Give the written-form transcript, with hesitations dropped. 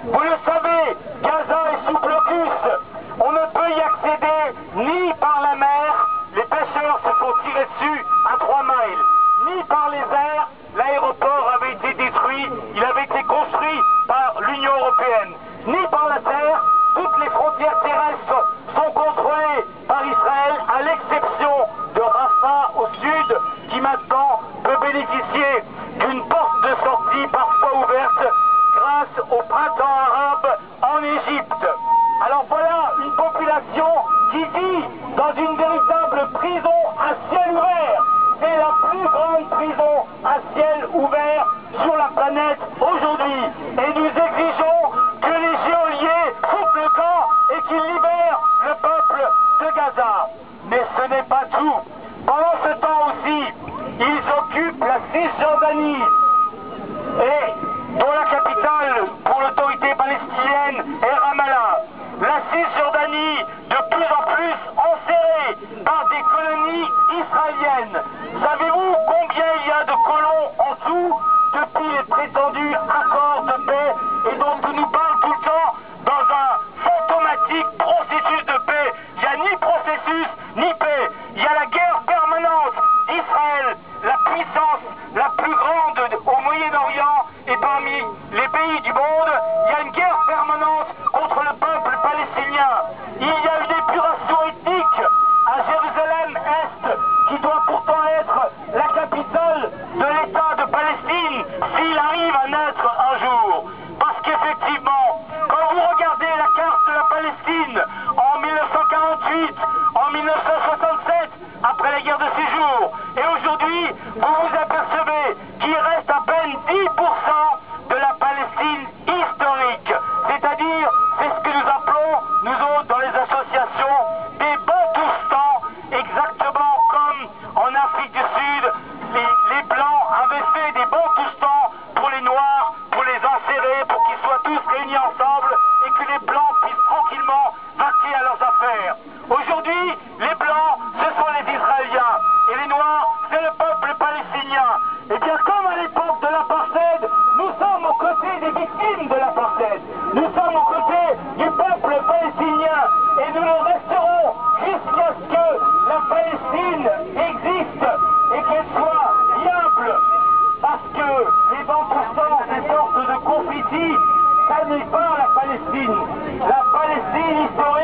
Vous le savez, Gaza est sous blocus. On ne peut y accéder ni par la mer, les pêcheurs se font tirer dessus à 3 miles, ni par les airs. L'aéroport avait été détruit, il avait été construit par l'Union européenne, ni par la terre. Toutes les frontières terrestres sont contrôlées par Israël, à l'exception de Rafah au sud, qui maintenant peut bénéficier d'une porte de sortie parfois ouverte grâce au printemps arabe en Égypte. Alors voilà une population qui vit dans une véritable prison à ciel ouvert. C'est la plus grande prison à ciel ouvert sur la planète aujourd'hui. Et nous exigeons que les géoliers foutent le camp et qu'ils libèrent le peuple de Gaza. Mais ce n'est pas tout. Pendant ce temps aussi, ils occupent la Cisjordanie, et dont la capitale pour l'autorité palestinienne est Ramallah. La Cisjordanie de plus en plus enserrée par des colonies israéliennes. Savez-vous combien il y a de colons en dessous depuis les prétendus accords de paix et dont on nous parle tout le temps dans un fantomatique processus de paix? Il n'y a ni processus ni paix. Il y a la guerre permanente d'Israël, la puissance la plus grande au Moyen-Orient et parmi les pays du monde. Il y a une guerre permanente contre le peuple palestinien. Il y a une épuration ethnique à Jérusalem-Est, qui doit pourtant être la capitale de l'État de Palestine, s'il arrive à naître un jour. Parce qu'effectivement, quand vous regardez la carte de la Palestine en 1948, en 1967, après la guerre de 6 jours, et aujourd'hui, vous vous apercevez qu'il reste à peine 10% de la Palestine historique. C'est-à-dire, c'est ce que nous appelons, nous autres, dans les associations, des Bantoustans, exactement comme en Afrique du Sud, les Blancs avaient fait des Bantoustans pour les Noirs, pour les enserrer, pour qu'ils soient tous réunis ensemble et que les Blancs puissent tranquillement vaquer à leurs affaires. Aujourd'hui, les Blancs, ce sont les Israéliens, et les Noirs, c'est le peuple palestinien. Et bien, comme à l'époque de l'apartheid, nous sommes aux côtés des victimes de l'apartheid. Nous sommes aux côtés du peuple palestinien, et nous le resterons jusqu'à ce que la Palestine existe et qu'elle soit viable. Parce que les Bantoustans, ces sortes de confettis, ça n'est pas la Palestine. La Palestine historique